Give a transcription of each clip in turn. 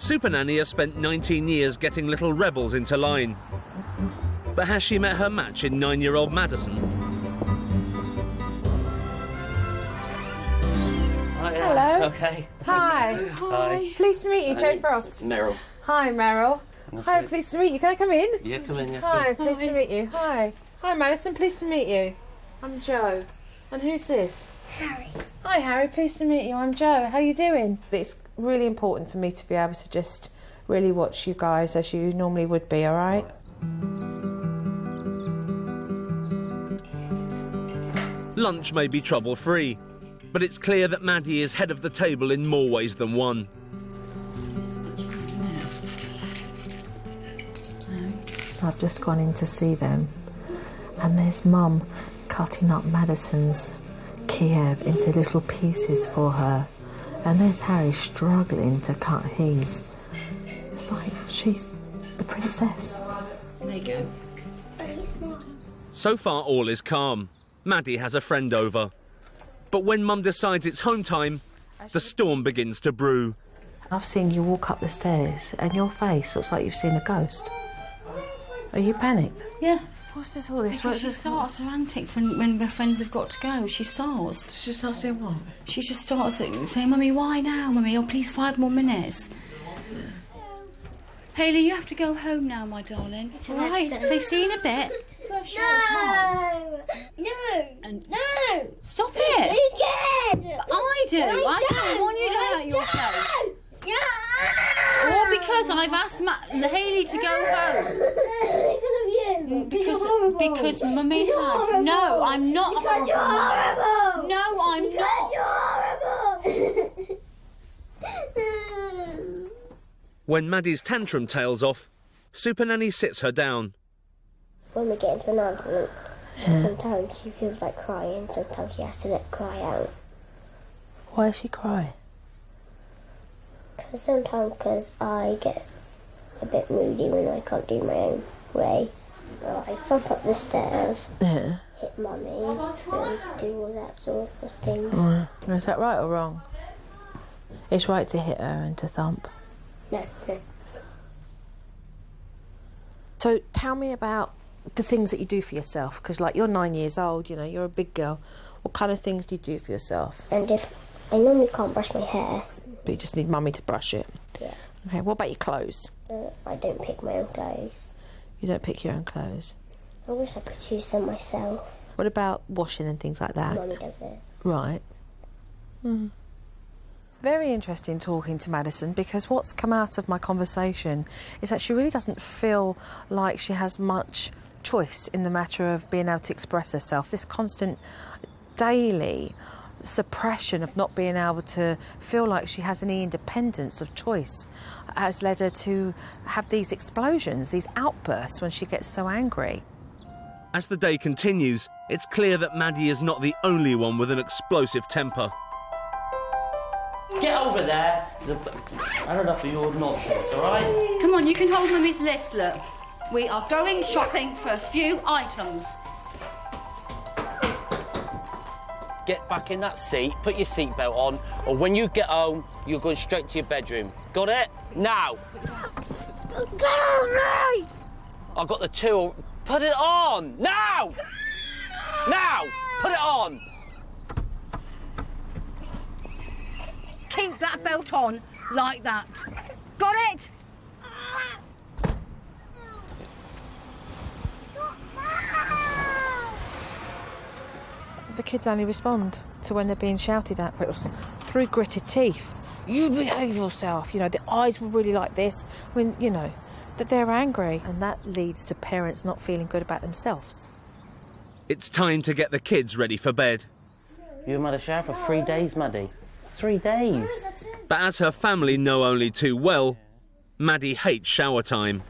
Supernanny has spent 19 years getting little rebels into line. But has she met her match in 9-year-old Maddison? Hello. Okay. Hi. Hi. Pleased to meet you, Joe Frost. Meryl. Hi, Meryl. Hi, pleased to meet you. Can I come in? Yeah, come in, yes. Hi, pleased to meet you. Hi. Hi, Maddison, pleased to meet you. I'm Joe. And who's this? Harry. Hi, Harry, pleased to meet you. I'm Joe. How you doing? It's really important for me to be able to just really watch you guys as you normally would be, all right? Lunch may be trouble-free, but it's clear that Maddie is head of the table in more ways than one. I've just gone in to see them, and there's Mum cutting up Maddison's Kiev into little pieces for her, and there's Harry struggling to cut his. It's like she's the princess. There you go. So far, all is calm. Maddie has a friend over. But when Mum decides it's home time, the storm begins to brew. I've seen you walk up the stairs, and your face looks like you've seen a ghost. Are you panicked? Yeah. What's this all this? Because she starts her antics when her friends have got to go. She starts. She starts doing what? She just starts saying, Mummy, why now, Mummy? Oh, please, 5 more minutes. Hayley, you have to go home now, my darling. All right, so see you in a bit. First short time. No! Stop it! You can! I do. I don't want you to hurt yourself. Or because I've asked Hayley to go home. Because of you. Because Mummy had. No, I'm not Because you're horrible. horrible. No, I'm not. You're horrible. When Maddie's tantrum tails off, Supernanny sits her down. When we get into an argument, sometimes she feels like crying, sometimes she has to let cry out. Why does she cry? Sometimes I get a bit moody when I can't do my own way. I thump up the stairs, Yeah. hit Mummy, and do all that sort of things. Is that right or wrong? It's right to hit her and to thump. No. So tell me about the things that you do for yourself, because like you're 9 years old, you know, you're a big girl. What kind of things do you do for yourself? And if I normally can't brush my hair. But you just need Mummy to brush it. Yeah. Okay, what about your clothes? I don't pick my own clothes. You don't pick your own clothes. I wish I could choose some myself. What about washing and things like that? Mummy does it. Right. Very interesting talking to Maddison, because what's come out of my conversation is that she really doesn't feel like she has much choice in the matter of being able to express herself. This constant daily suppression of not being able to feel like she has any independence of choice has led her to have these explosions, these outbursts when she gets so angry. As the day continues, it's clear that Maddie is not the only one with an explosive temper. Get over there. I don't know for your nonsense, all right? Come on, you can hold Mummy's list, look. We are going shopping for a few items. Get back in that seat, put your seatbelt on, or when you get home, you're going straight to your bedroom. Got it? Now. I've got the tool. Put it on! Now! Now! Put it on! Keep that belt on like that. Got it? The kids only respond to when they're being shouted at, but it was through gritted teeth. You behave yourself. You know, the eyes were really like this. I mean, you know, that they're angry. And that leads to parents not feeling good about themselves. It's time to get the kids ready for bed. You haven't had a shower for 3 days, Maddie. 3 days. But as her family know only too well, Maddie hates shower time.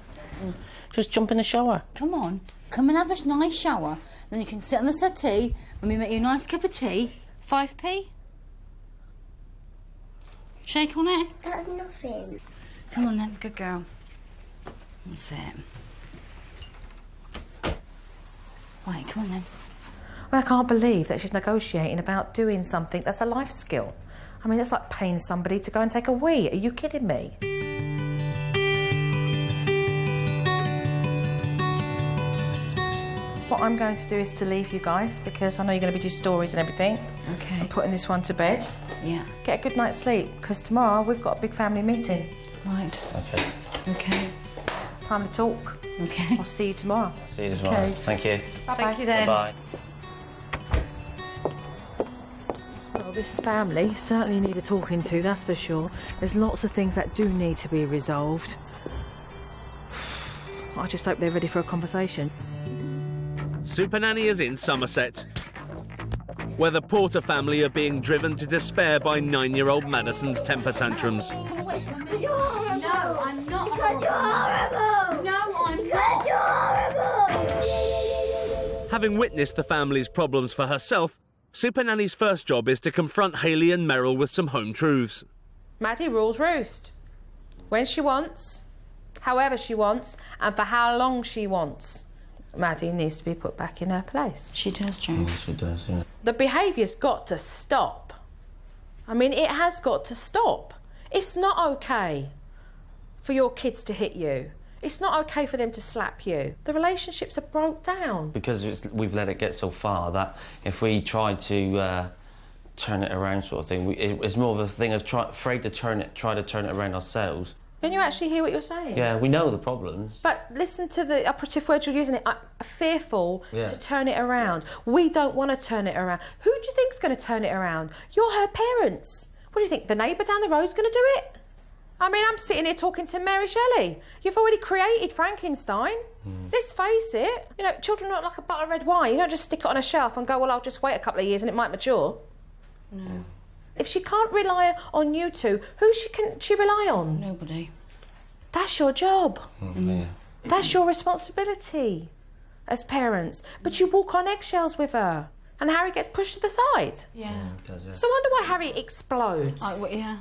Just jump in the shower. Come on, come and have a nice shower. Then you can sit on the settee when we make you a nice cup of tea. 5p? Shake on it. That's nothing. Come on then, good girl. That's it. Right, come on then. Well, I can't believe that she's negotiating about doing something that's a life skill. I mean, it's like paying somebody to go and take a wee. Are you kidding me? What I'm going to do is to leave you guys because I know you're going to be doing stories and everything. Okay. I'm putting this one to bed. Yeah. Get a good night's sleep because tomorrow we've got a big family meeting. Right. Okay. Okay. Time to talk. Okay. I'll see you tomorrow. See you tomorrow. Okay. Thank you. Bye-bye. Thank you then. Bye. Well, this family certainly need a talking to, that's for sure. There's lots of things that do need to be resolved. I just hope they're ready for a conversation. Supernanny is in Somerset, where the Porter family are being driven to despair by 9-year-old Maddison's temper tantrums. No, I'm not. Because you're horrible! No, I'm Because you're horrible! Having witnessed the family's problems for herself, Supernanny's first job is to confront Hayley and Meryl with some home truths. Maddie rules roost. When she wants, however she wants, and for how long she wants. Maddie needs to be put back in her place. She does, Joe. She does, yeah. The behaviour's got to stop. I mean, it has got to stop. It's not okay for your kids to hit you. It's not okay for them to slap you. The relationships are broke down. Because we've let it get so far that if we try to turn it around sort of thing, it's more of a thing of afraid to try to turn it around ourselves. Can you actually hear what you're saying? Yeah, we know the problems. But listen to the operative words you're using. I'm fearful Yeah. to turn it around. We don't want to turn it around. Who do you think's going to turn it around? You're her parents. What do you think, the neighbour down the road's going to do it? I mean, I'm sitting here talking to Mary Shelley. You've already created Frankenstein. Let's face it. You know, children are not like a bottle of red wine. You don't just stick it on a shelf and go, well, I'll just wait a couple of years and it might mature. No. If she can't rely on you two, who can she rely on? Nobody. That's your job. Yeah. That's your responsibility as parents. But you walk on eggshells with her. And Harry gets pushed to the side. Yeah. It does, yeah. So I wonder why Harry explodes. Yeah.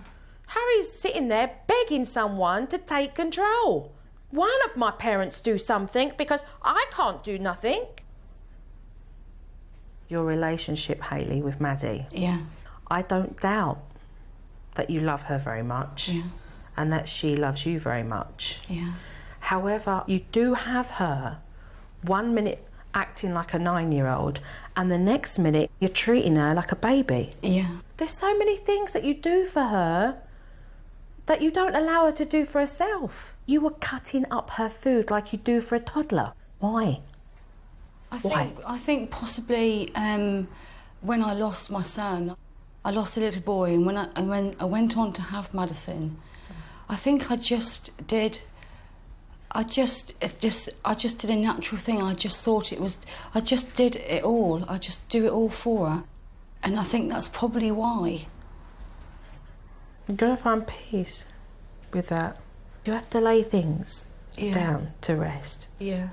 Harry's sitting there begging someone to take control. One of my parents do something because I can't do nothing. Your relationship, Hayley, with Maddie. Yeah. I don't doubt that you love her very much. Yeah. And that she loves you very much. Yeah. However, you do have her 1 minute acting like a 9-year-old and the next minute you're treating her like a baby. Yeah. There's so many things that you do for her that you don't allow her to do for herself. You were cutting up her food like you do for a toddler. Why? I think possibly when I lost my son, I lost a little boy, and when I went on to have Maddison, I think I just did a natural thing. I just thought it was, I just did it all. I just do it all for her. And I think that's probably why. You've got to find peace with that. You have to lay things down to rest. Yeah.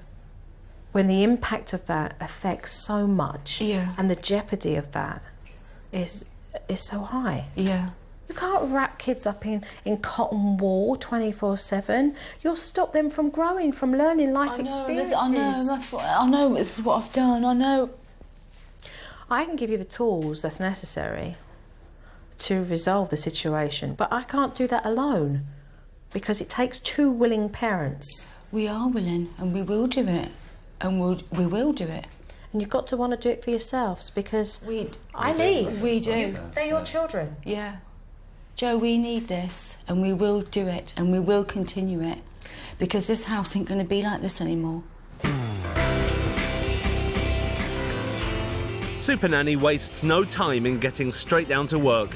When the impact of that affects so much, Yeah. and the jeopardy of that is so high. Yeah. You can't wrap kids up in cotton wool 24/7. You'll stop them from growing, from learning life experiences. I know, this is what I've done, I know. I can give you the tools that's necessary to resolve the situation, but I can't do that alone because it takes 2 willing parents. We are willing, and we will do it. And we will do it. And you've got to want to do it for yourselves because We do. They're your children. Yeah. Joe, we need this, and we will do it, and we will continue it, because this house ain't going to be like this anymore. Supernanny wastes no time in getting straight down to work.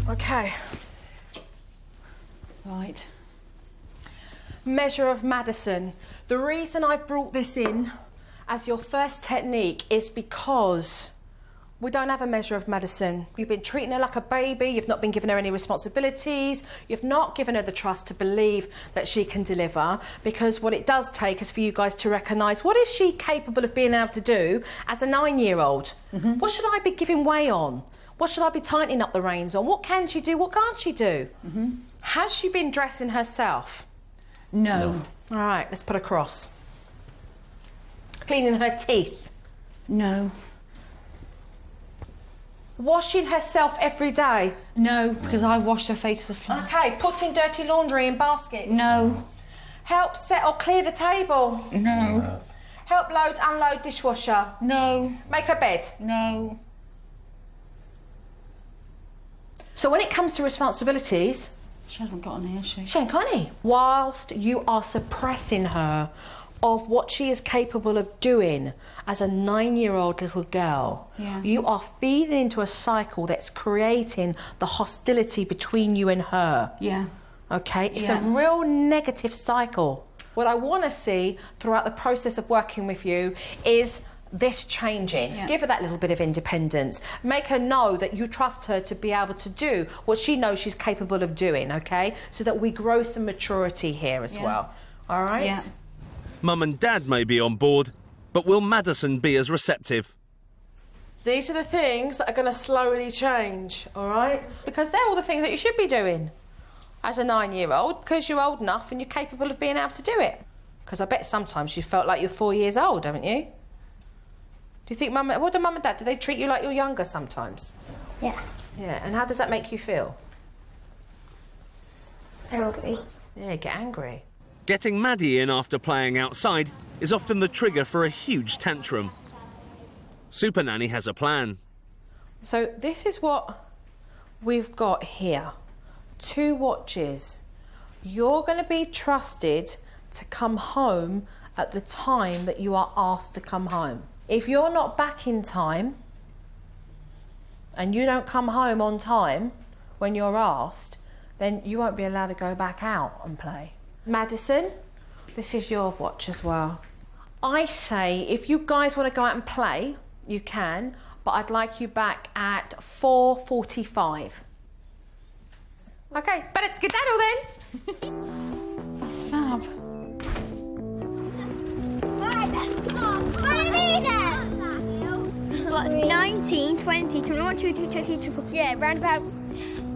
Okay. Right. Measure of Maddison. The reason I've brought this in as your first technique is because we don't have a measure of Maddison. You've been treating her like a baby, you've not been giving her any responsibilities, you've not given her the trust to believe that she can deliver, because what it does take is for you guys to recognise what is she capable of being able to do as a 9-year-old? What should I be giving way on? What should I be tightening up the reins on? What can she do? What can't she do? Has she been dressing herself? No. All right, let's put a cross. Cleaning her teeth. No. Washing herself every day. No, because I've washed her face to the floor. Okay, putting dirty laundry in baskets. No. Help set or clear the table. No. Help load, unload dishwasher. No. Make her bed. No. So when it comes to responsibilities... She hasn't got any, has she? She ain't got any. Whilst you are suppressing her of what she is capable of doing as a 9-year-old little girl, you are feeding into a cycle that's creating the hostility between you and her. Yeah. Okay? It's a real negative cycle. What I want to see throughout the process of working with you is this changing. Yeah. Give her that little bit of independence. Make her know that you trust her to be able to do what she knows she's capable of doing, okay? So that we grow some maturity here as well. All right? Yeah. Mum and Dad may be on board, but will Maddison be as receptive? These are the things that are going to slowly change, all right? Because they're all the things that you should be doing as a 9-year-old, because you're old enough and you're capable of being able to do it. Because I bet sometimes you felt like you're 4 years old, haven't you? Do you think what do Mum and Dad, do they treat you like you're younger sometimes? Yeah. Yeah, and how does that make you feel? Angry. Yeah, get angry. Getting Maddie in after playing outside is often the trigger for a huge tantrum. Supernanny has a plan. So this is what we've got here. 2 watches. You're going to be trusted to come home at the time that you are asked to come home. If you're not back in time and you don't come home on time when you're asked, then you won't be allowed to go back out and play. Maddison, this is your watch as well. I say if you guys want to go out and play, you can, but I'd like you back at 4:45. Okay, better skedaddle then. That's fab. What, 19, 20, 21, 22, 23, 24, yeah, around about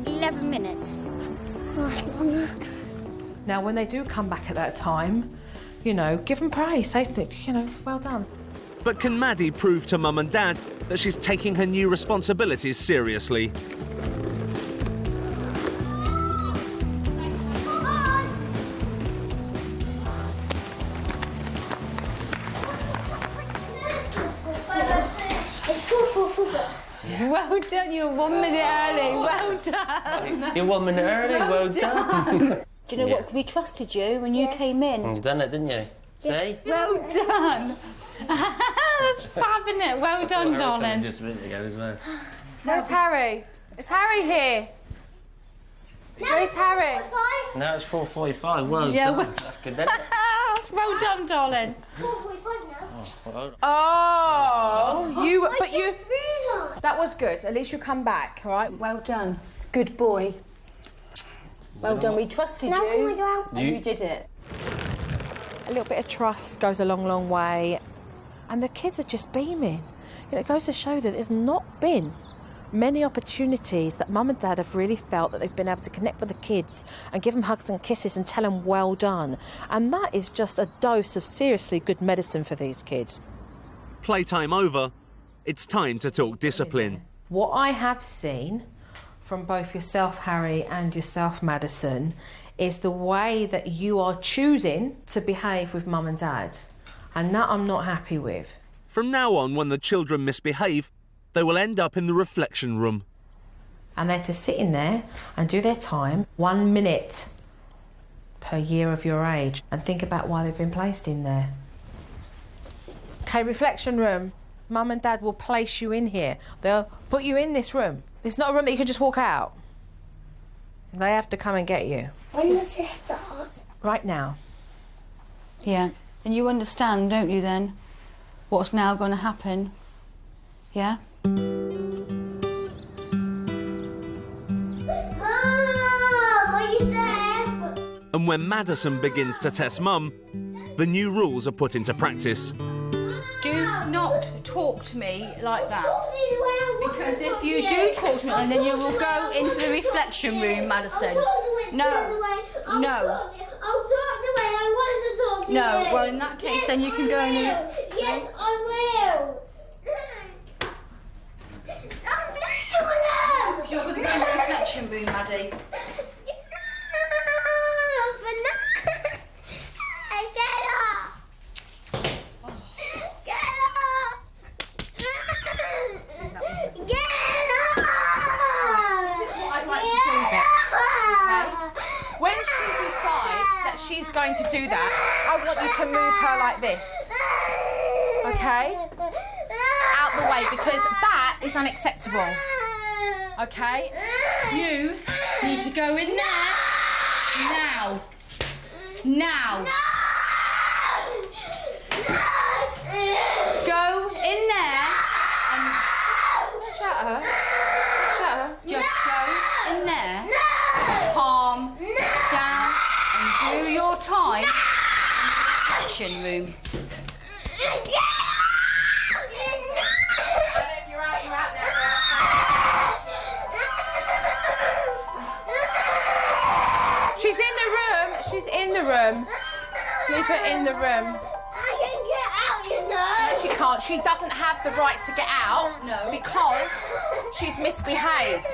11 minutes. Oh, that's long. Now, when they do come back at that time, you know, give them praise. Say, you know, well done. But can Maddie prove to Mum and Dad that she's taking her new responsibilities seriously? Well done, you're 1 minute early. Well done. You're 1 minute early, well done. Do you know what? We trusted you when you came in. You done it, didn't you? See? Well done. That's fab, isn't it? Well done, darling. Just a minute ago as well. Where's Harry? Is Harry here? Where's Harry? Now it's 4:45. Well Yeah, done. well That's good, isn't it? Well done, darling. 4:45 now. Well, Oh, you. But you. Just realised. That was good. At least you come back, all right? Well done. Good boy. Well done. We trusted Now can we you. go out? And you did it. A little bit of trust goes a long, long way. And the kids are just beaming. You know, it goes to show that there's not been many opportunities that Mum and Dad have really felt that they've been able to connect with the kids and give them hugs and kisses and tell them well done. And that is just a dose of seriously good medicine for these kids. Playtime over, it's time to talk discipline. What I have seen from both yourself, Harry, and yourself, Maddison, is the way that you are choosing to behave with Mum and Dad. And that I'm not happy with. From now on, when the children misbehave, they will end up in the reflection room. And they're to sit in there and do their time 1 minute per year of your age and think about why they've been placed in there. Okay, reflection room. Mum and Dad will place you in here. They'll put you in this room. It's not a room that you can just walk out. They have to come and get you. When does this start? Right now. Yeah. And you understand, don't you, then, what's now going to happen? Yeah? Mom, are you there? And when Maddison begins to test Mum, the new rules are put into practice. Do not talk to me like that. Because if you do talk to me, and then you will go into the reflection room, Maddison. No. No. I'll talk the way I want to talk to you. No, well, in that case, then you can go in and... Yes, I will. You're going to go in the reflection room, Maddie. she's going to do that, I want you to move her like this. Okay? Out the way, because that is unacceptable. Okay? You need to go in there now. Now. Go in there and Shut her. just go in there, calm down and do your time in the action room. She's in the room. She's in the room. Leave her in the room. I can get out, you know. She can't. She doesn't have the right to get out because she's misbehaved.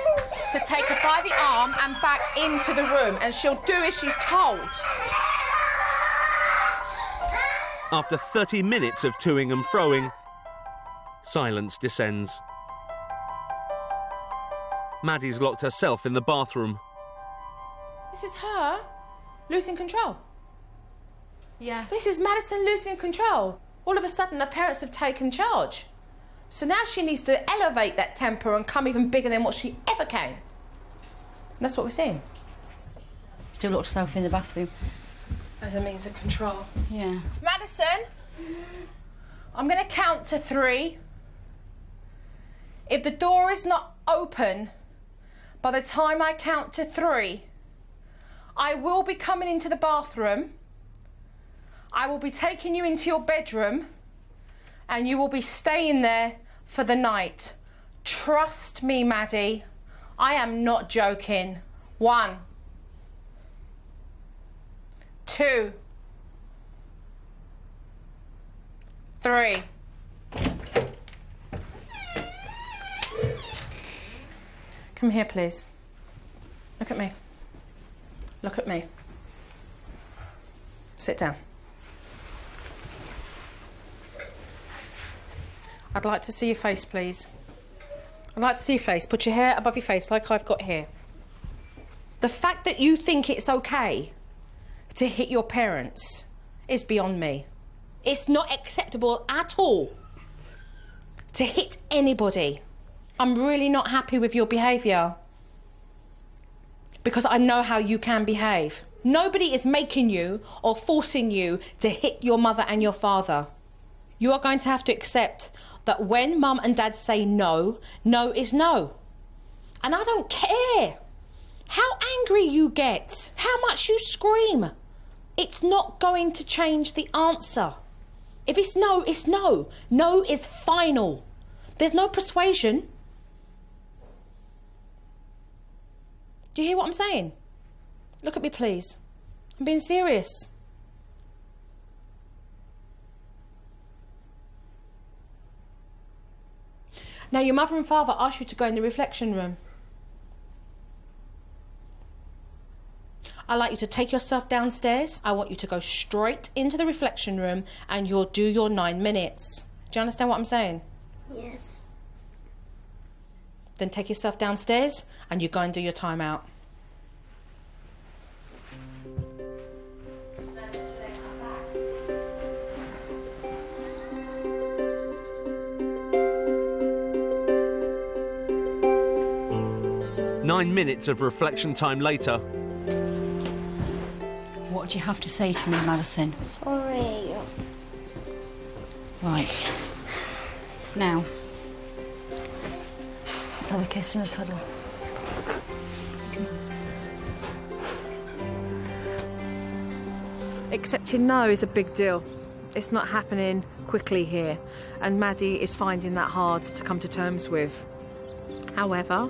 So take her by the arm and back into the room, and she'll do as she's told. After 30 minutes of toing and froing, silence descends. Maddie's locked herself in the bathroom. This is her losing control. Yes. This is Maddison losing control. All of a sudden, the parents have taken charge. So now she needs to elevate that temper and come even bigger than what she ever came. And that's what we're seeing. Still locked herself in the bathroom. As a means of control. Yeah. Maddison, I'm going to count to 3. If the door is not open by the time I count to 3, I will be coming into the bathroom. I will be taking you into your bedroom and you will be staying there for the night. Trust me, Maddie. I am not joking. 1, 2, 3. Come here, please. Look at me. Look at me. Sit down. I'd like to see your face, please. I'd like to see your face. Put your hair above your face like I've got here. The fact that you think it's okay to hit your parents is beyond me. It's not acceptable at all to hit anybody. I'm really not happy with your behaviour because I know how you can behave. Nobody is making you or forcing you to hit your mother and your father. You are going to have to accept that when mum and dad say no, no is no. And I don't care how angry you get, how much you scream. It's not going to change the answer. If it's no, it's no. No is final. There's no persuasion. Do you hear what I'm saying? Look at me, please. I'm being serious. Now, your mother and father asked you to go in the reflection room. I'd like you to take yourself downstairs. I want you to go straight into the reflection room and you'll do your 9 minutes. Do you understand what I'm saying? Yes. Then take yourself downstairs and you go and do your time out. Nine minutes of reflection time later. What do you have to say to me, Maddison? Sorry. Right. Now. Let's have a kiss and a cuddle. Accepting no is a big deal. It's not happening quickly here, and Maddie is finding that hard to come to terms with. However,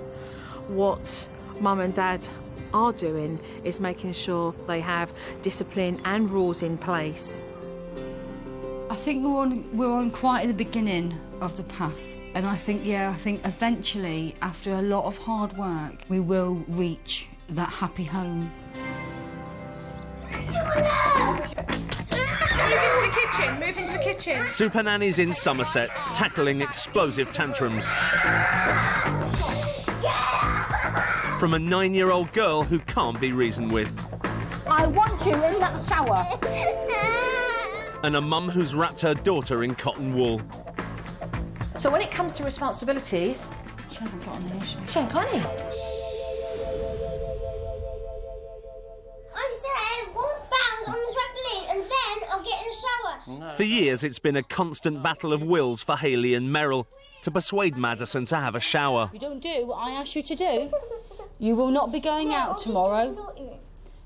what mum and dad are doing is making sure they have discipline and rules in place. I think we're on quite at the beginning of the path, and I think eventually, after a lot of hard work, we will reach that happy home. Move into the kitchen. Supernanny's in Somerset, tackling explosive tantrums. From a 9-year-old girl who can't be reasoned with. I want you in that shower. And a mum who's wrapped her daughter in cotton wool. So when it comes to responsibilities... She hasn't got any, has she? She ain't got any. I said 1 bounce on the trampoline and then I'll get in the shower. For years, it's been a constant battle of wills for Hayley and Merrill to persuade Maddison to have a shower. You don't do what I asked you to do. You will not be going out tomorrow.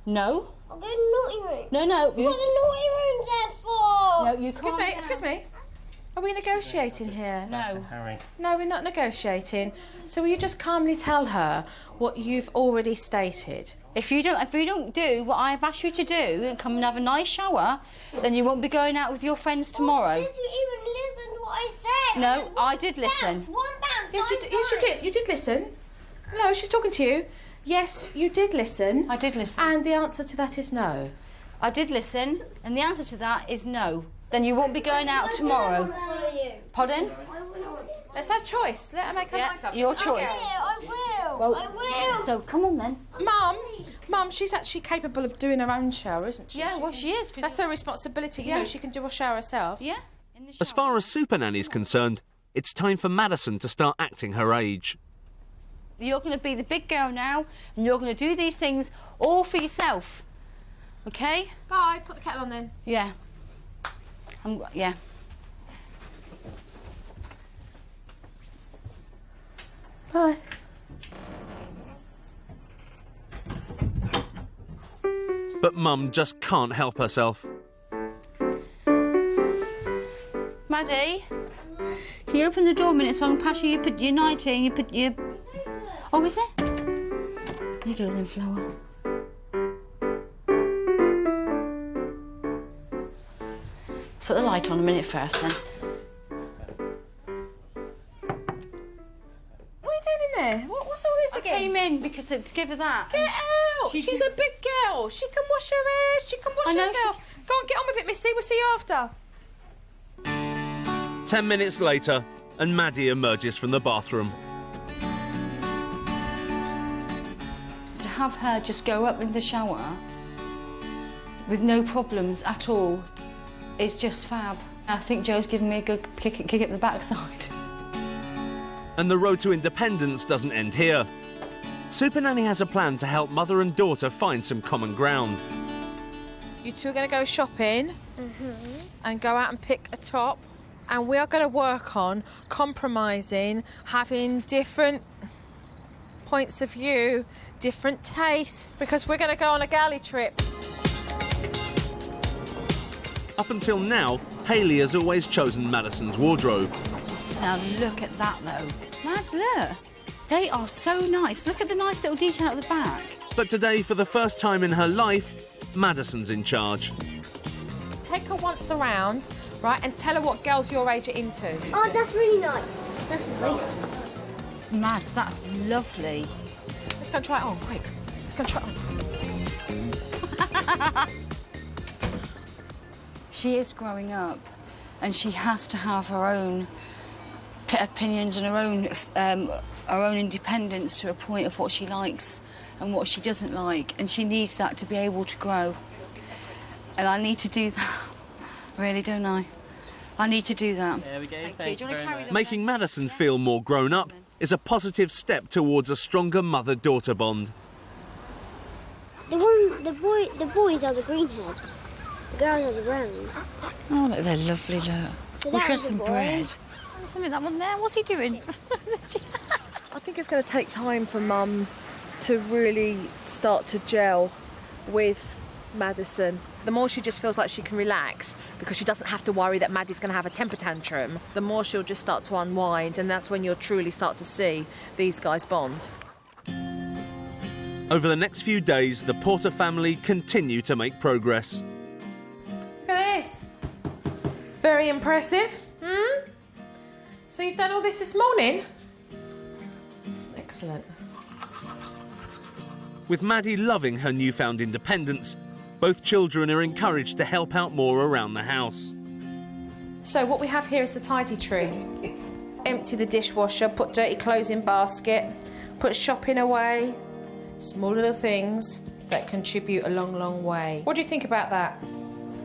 No. I'll go to the naughty room. No, no. What are the naughty rooms there for? No, you Excuse me, excuse me. Are we negotiating here? No. Harry. No, we're not negotiating. So will you just calmly tell her what you've already stated? If you don't do what I've asked you to do and come and have a nice shower, then you won't be going out with your friends tomorrow. Did you even listen to what I said? No, I did listen. 1 bounce. Yes, you did. You did listen. No, she's talking to you. Yes, you did listen. I did listen. And the answer to that is no. I did listen, and the answer to that is no. Then you won't be going out tomorrow. Pardon? It's her choice. Let her make her mind up. Your choice. I will. Well, I will. So come on then. Mum, she's actually capable of doing her own shower, isn't she? Yeah, well she is. That's her responsibility. You know, she can do a shower herself. Yeah. In the As far as Supernanny's concerned, it's time for Maddison to start acting her age. You're going to be the big girl now, and you're going to do these things all for yourself. Okay? Bye. Put the kettle on then. Yeah. Yeah. Bye. But Mum just can't help herself. Maddie, can you open the door a minute so I can pass you your nightie and you put your... Oh, is it? There you go then, Flower. Put the light on a minute first then. What are you doing in there? What's all this again? I came in because to give her that. Get out! She's a big girl. She can wash her hair. She can wash herself. Go on, get on with it, Missy. We'll see you after. 10 minutes later, and Maddie emerges from the bathroom. To have her just go up into the shower with no problems at all is just fab. I think Joe's given me a good kick up the backside. And the road to independence doesn't end here. Supernanny has a plan to help mother and daughter find some common ground. You two are going to go shopping and go out and pick a top. And we are going to work on compromising, having different points of view, different tastes, because we're going to go on a galley trip. Up until now, Hayley has always chosen Maddison's wardrobe. Now look at that though. Mads, look. They are so nice. Look at the nice little detail at the back. But today, for the first time in her life, Maddison's in charge. Take her once around, right, and tell her what girls your age are into. Oh, that's really nice. That's nice. Mads, that's lovely. Let's go and try it on, quick. Let's go and try it on. She is growing up and she has to have her own opinions and her own independence to a point of what she likes and what she doesn't like, and she needs that to be able to grow. And I need to do that, really, don't I? I need to do that. There we go, Thank you. Do you want to carry them Making then? Maddison feel more grown up is a positive step towards a stronger mother-daughter bond. The boys are the greenheads. The girls are the round. Oh, look, they're lovely, look. So We've that got is a some boy. bread. Something that one there, what's he doing? I think it's going to take time for Mum to really start to gel with Maddison. The more she just feels like she can relax because she doesn't have to worry that Maddie's going to have a temper tantrum, the more she'll just start to unwind, and that's when you'll truly start to see these guys bond. Over the next few days, the Porter family continue to make progress. Look at this. Very impressive. So you've done all this morning? Excellent. With Maddie loving her newfound independence, both children are encouraged to help out more around the house. So what we have here is the tidy tree. Empty the dishwasher, put dirty clothes in basket, put shopping away, small little things. that contribute a long, long way. What do you think about that?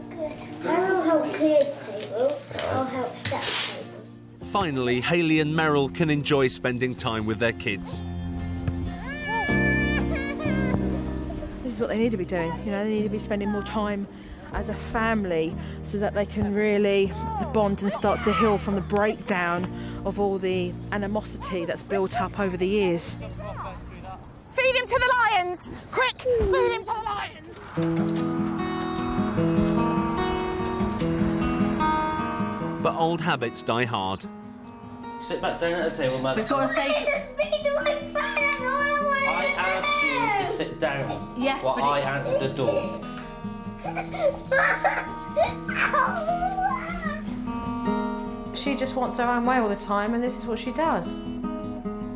Good. I'll help clear the table. I'll help set the table. Finally, Hayley and Meryl can enjoy spending time with their kids. This is what they need to be doing. You know, they need to be spending more time as a family so that they can really bond and start to heal from the breakdown of all the animosity that's built up over the years. Feed him to the lions! Quick! Feed him to the lions! But old habits die hard. Sit back down at the table, Maddison. We've got to say... Speak to my friend, that's all I I asked you to sit down Yes, while but I answered the door. She just wants her own way all the time, and this is what she does.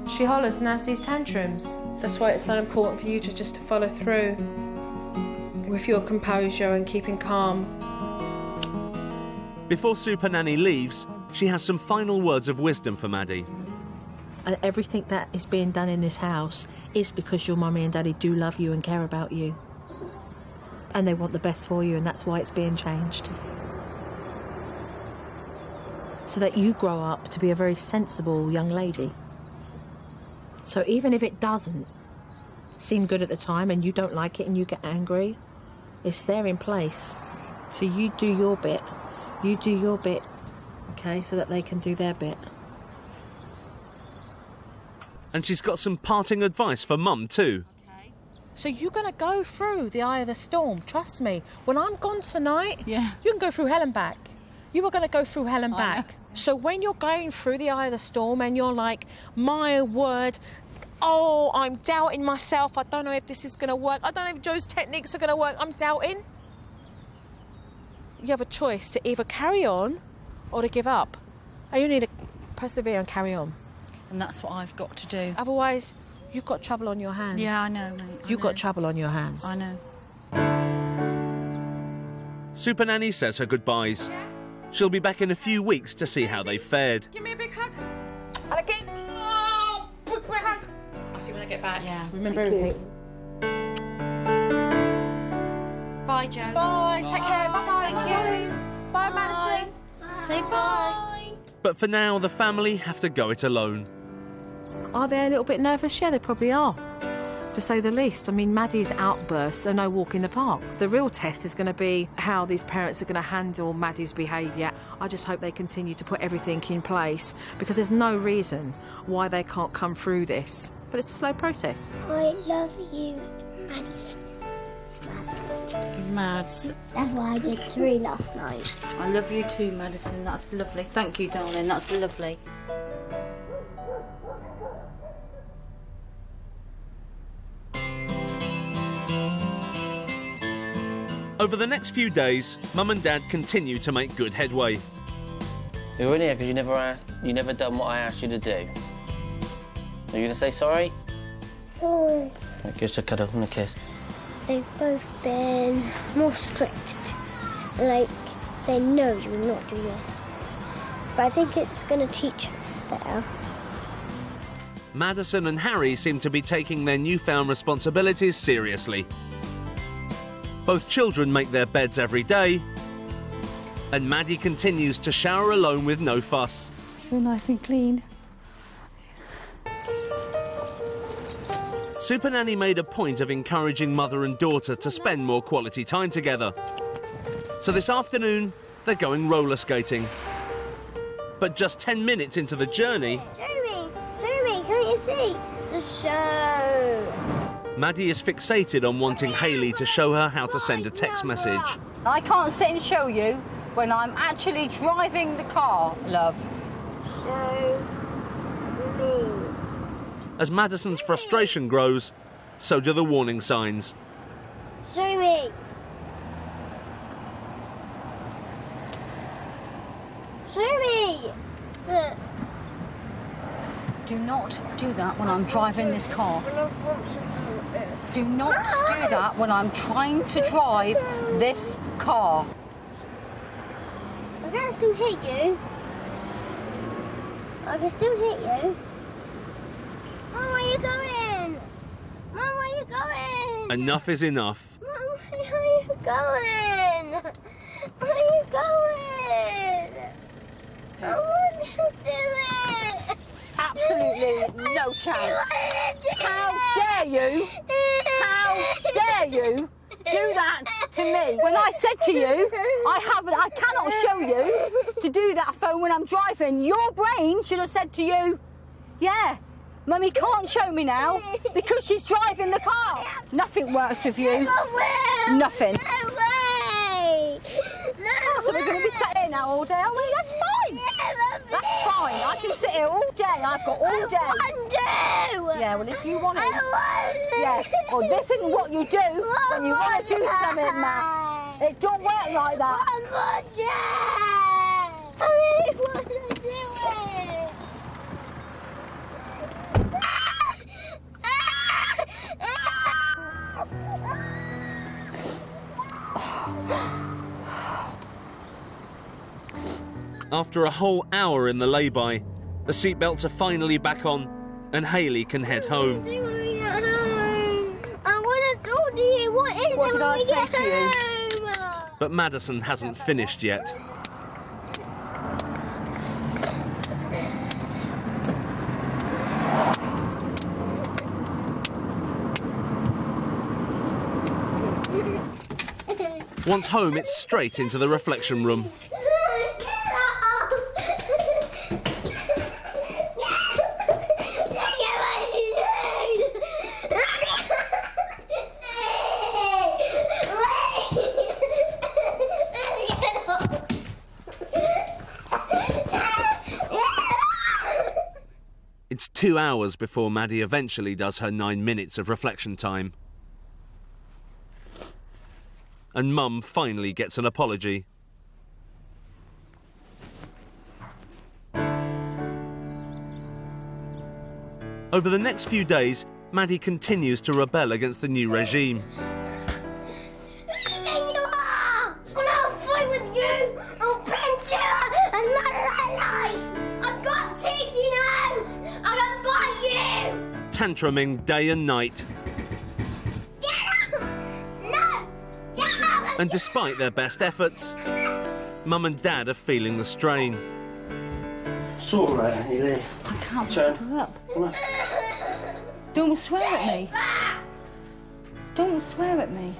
She hollers and has these tantrums. That's why it's so important for you to just follow through with your composure and keeping calm. Before Supernanny leaves, she has some final words of wisdom for Maddie. And everything that is being done in this house is because your mummy and daddy do love you and care about you. And they want the best for you, and that's why it's being changed. So that you grow up to be a very sensible young lady. So even if it doesn't seem good at the time and you don't like it and you get angry, it's there in place. So you do your bit. You do your bit, okay, so that they can do their bit. And she's got some parting advice for Mum too. So you're going to go through the eye of the storm, trust me. When I'm gone tonight, Yeah. you can go through hell and back. You are going to go through hell and back. So when you're going through the eye of the storm and you're like, my word, oh, I'm doubting myself. I don't know if this is going to work. I don't know if Joe's techniques are going to work. I'm doubting. You have a choice to either carry on or to give up. And you need to persevere and carry on. And that's what I've got to do. Otherwise, you've got trouble on your hands. Yeah, I know, mate. You've got trouble on your hands. I know. Supernanny says her goodbyes. She'll be back in a few weeks to see how they fared. Give me a big hug. And again. Oh, big hug. I'll see you when I get back. Yeah. Remember everything. Bye, Joe. Bye. Take care. Bye-bye. Thank Bye. you. Bye, Maddison. Say bye. But for now, the family have to go it alone. Are they a little bit nervous? Yeah, they probably are, to say the least. I mean, Maddie's outbursts are no walk in the park. The real test is going to be how these parents are going to handle Maddie's behaviour. I just hope they continue to put everything in place, because there's no reason why they can't come through this. But it's a slow process. I love you, Maddison. Mads. That's why I did 3 last night. I love you too, Maddison. That's lovely. Thank you, darling. That's lovely. Over the next few days, Mum and Dad continue to make good headway. You're in here because you never done what I asked you to do. Are you going to say sorry? Sorry. Just a cuddle and a kiss. They've both been more strict. Like, saying, no, you will not do this. But I think it's going to teach us better. Maddison and Harry seem to be taking their newfound responsibilities seriously. Both children make their beds every day, and Maddie continues to shower alone with no fuss. Feel nice and clean. Supernanny made a point of encouraging mother and daughter to spend more quality time together. So this afternoon, they're going roller skating. But just 10 minutes into the journey... Jeremy, can't you see? The show. Maddie is fixated on wanting Hayley to show her how to send a text message. I can't sit and show you when I'm actually driving the car, love. Show me. As Maddison's frustration grows, so do the warning signs. Show me. Show me. Do not do that when I'm driving this car. I don't want to do it. Do not do that when I'm trying to drive this car. I can still hit you. I can still hit you. Mum, where are you going? Mum, where are you going? Enough is enough. Mum, where are you going? Where are you going? I want to do it. Absolutely no chance. How dare you? How dare you do that to me? When I said to you, I cannot show you to do that phone when I'm driving. Your brain should have said to you, yeah, Mummy can't show me now because she's driving the car. Nothing works with you. Nothing. No way. No So we're going to be sat here now all day, are we? That's fine. That's fine. I can sit here all day. I've got all day. Yeah, well, if you want it. Yeah, well, this isn't what you do when you want to do something, Matt. It don't work like that. One more chance. I really want to do it. After a whole hour in the lay-by, the seatbelts are finally back on and Hayley can head home. I want to talk to you. What is What it did when I we say get to you? home? But Maddison hasn't finished yet. Once home, it's straight into the reflection room. It's 2 hours before Maddie eventually does her 9 minutes of reflection time. And Mum finally gets an apology. Over the next few days, Maddie continues to rebel against the new regime. Tantruming day and night. And despite their best efforts, Mum and Dad are feeling the strain. It's all right, Hayley. I can't Turn. pick her up. Don't swear at me. Don't swear at me.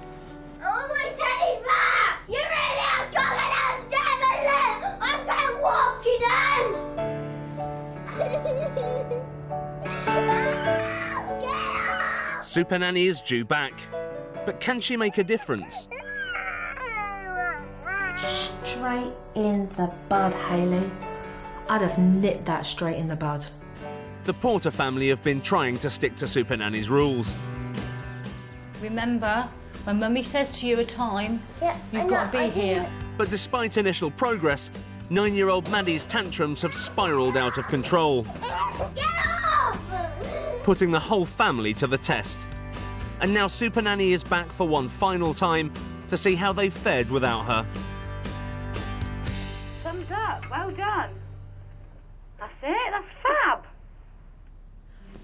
Oh, my teddy bear! You really are going downstairs, I'm going to walk you down! Get up! Supernanny is due back, but can she make a difference? Straight in the bud, Hayley. I'd have nipped that straight in the bud. The Porter family have been trying to stick to Supernanny's rules. Remember, when Mummy says to you a time, Yeah, you've got to be here. But despite initial progress, 9-year-old Maddie's tantrums have spiralled out of control, Get off! putting the whole family to the test. And now Supernanny is back for one final time to see how they've fared without her. Thumbs up. Well done. That's it. That's fab.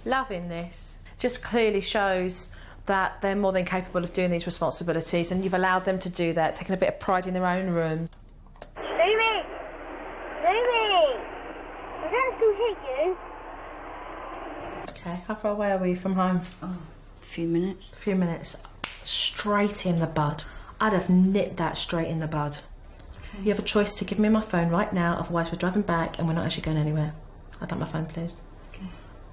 Loving this. Just clearly shows that they're more than capable of doing these responsibilities, and you've allowed them to do that, taking a bit of pride in their own room. Louie! Louie! Does that still hit you? Okay, how far away are we from home? A few minutes. A few minutes. Straight in the bud. I'd have nipped that straight in the bud. Okay. You have a choice to give me my phone right now, otherwise we're driving back and we're not actually going anywhere. I'd like my phone, please.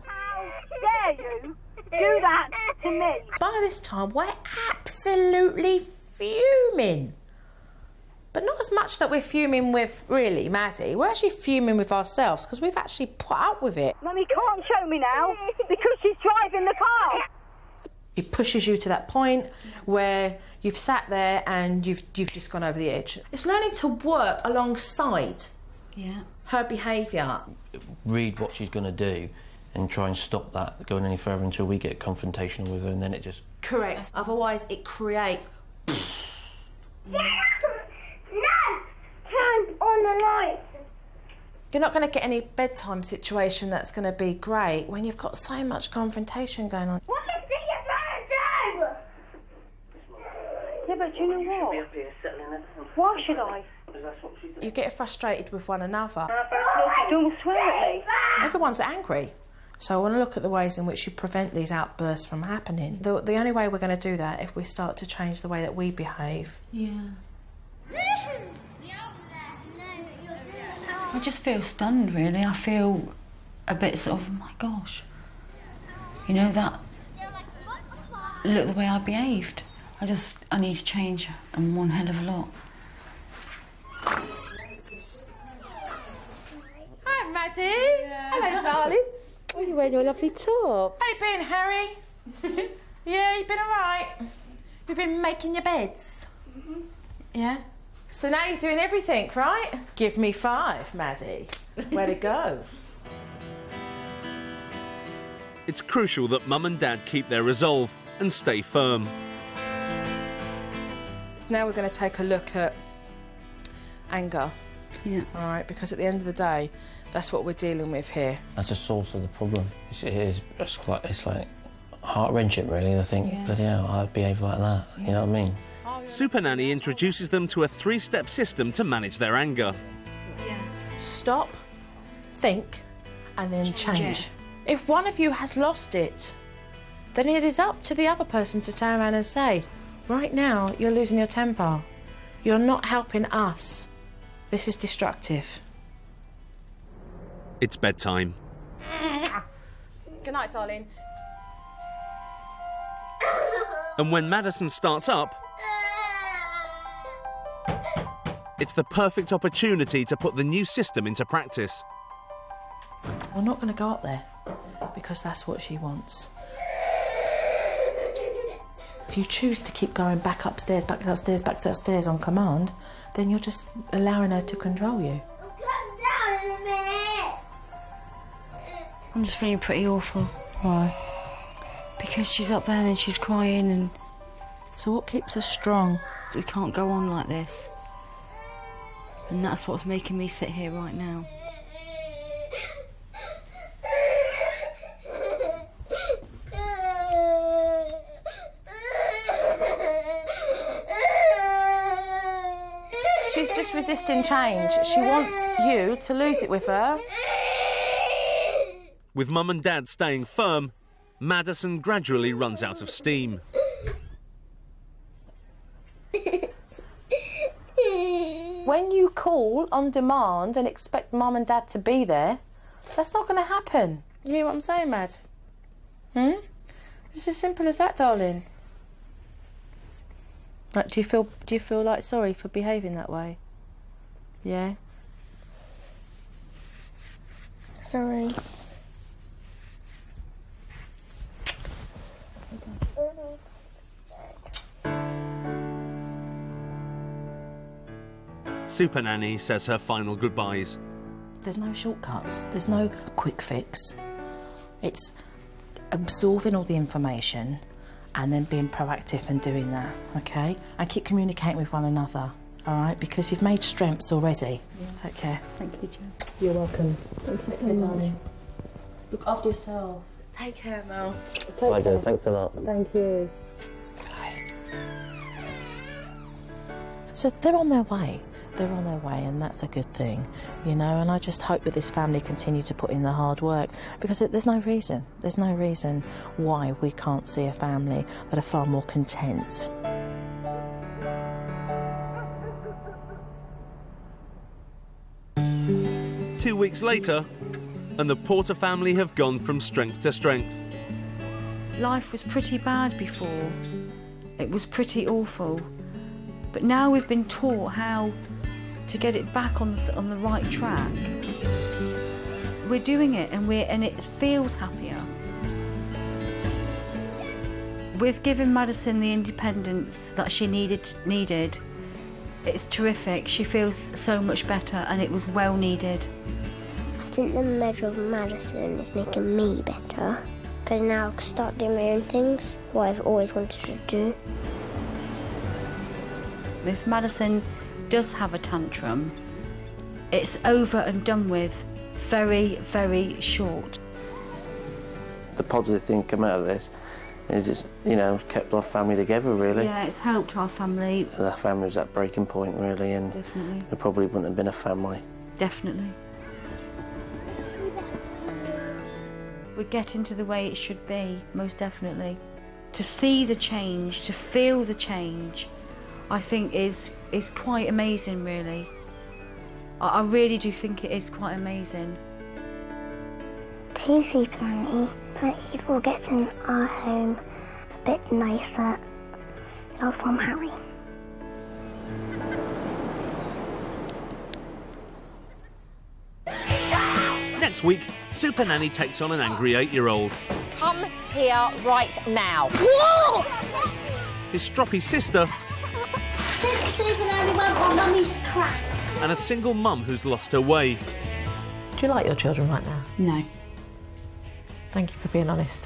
How dare you do that to me? By this time, we're absolutely fuming. But not as much that we're fuming with, really, Maddie. We're actually fuming with ourselves because we've actually put up with it. Mummy can't show me now because she's driving the car. It pushes you to that point where you've sat there and you've just gone over the edge. It's learning to work alongside her behaviour. Read what she's going to do and try and stop that going any further until we get confrontational with her, and then it just... Correct. Otherwise, it creates... No! Turn on the lights! You're not going to get any bedtime situation that's going to be great when you've got so much confrontation going on. What is it you're trying to do? but do you know what? Why should I? You get frustrated with one another. Don't swear at me. Everyone's angry. So I want to look at the ways in which you prevent these outbursts from happening. The only way we're going to do that if we start to change the way that we behave. Yeah. I just feel stunned, really. I feel a bit sort of, oh my gosh. You know, that... Look the way I behaved. I need to change and one hell of a lot. Hi, Maddie. Yeah. Hello, darling. Oh, you're wearing your lovely top. How you been, Harry? Yeah, you been all right? You've been making your beds? Mm-hmm. Yeah? So now you're doing everything, right? Give me 5, Maddie. Where to go? It's crucial that Mum and Dad keep their resolve and stay firm. Now we're going to take a look at anger. Yeah. All right, because at the end of the day, that's what we're dealing with here. That's the source of the problem. It's like heart-wrenching, really, to think, bloody hell, I behave like that. You know what I mean? Supernanny introduces them to a 3-step system to manage their anger. Yeah. Stop, think, and then change. If one of you has lost it, then it is up to the other person to turn around and say, right now, you're losing your temper. You're not helping us. This is destructive. It's bedtime. Good night, darling. And when Maddison starts up, it's the perfect opportunity to put the new system into practice. We're not going to go up there because that's what she wants. If you choose to keep going back upstairs, back downstairs, back downstairs on command, then you're just allowing her to control you. Come down in a minute. I'm just feeling pretty awful. Why? Because she's up there and she's crying and... So what keeps us strong? We can't go on like this. And that's what's making me sit here right now. She's just resisting change. She wants you to lose it with her. With Mum and Dad staying firm, Maddison gradually runs out of steam. When you call on demand and expect Mum and Dad to be there, that's not going to happen. You hear what I'm saying, Mad? It's as simple as that, darling. Like, do you feel like sorry for behaving that way? Yeah? Sorry. Supernanny says her final goodbyes. There's no shortcuts. There's no quick fix. It's absorbing all the information and then being proactive and doing that, OK? And keep communicating with one another, all right? Because you've made strengths already. Yeah. Take care. Thank you, Jo. You're welcome. Thank you so much. Look after yourself. Take care, Mel. Bye, Jo. Thanks a lot. Thank you. So they're on their way. They're on their way, and that's a good thing, you know, and I just hope that this family continue to put in the hard work, because there's no reason why we can't see a family that are far more content. Two weeks later, and the Porter family have gone from strength to strength. Life was pretty bad before. It was pretty awful. But now we've been taught how to get it back on the right track. We're doing it, and it feels happier. With giving Maddison the independence that she needed, it's terrific. She feels so much better, and it was well needed. I think the measure of Maddison is making me better, because now I can start doing my own things, what I've always wanted to do. If Maddison does have a tantrum, it's over and done with very, very short. The positive thing come out of this It's just, you know, kept our family together, really. Yeah, it's helped our family. The family was at breaking point, really, and Definitely. there probably wouldn't have been a family. Definitely. We're getting to the way it should be, most definitely. To see the change, to feel the change, I think is quite amazing, really. I really do think it is quite amazing. To Supernanny, thank you for getting our home a bit nicer. Love from Harry. Next week, Supernanny takes on an angry 8-year-old. Come here right now. His stroppy sister Supernanny went my mummy's crap. and a single mum who's lost her way. Do you like your children right now? No. Thank you for being honest.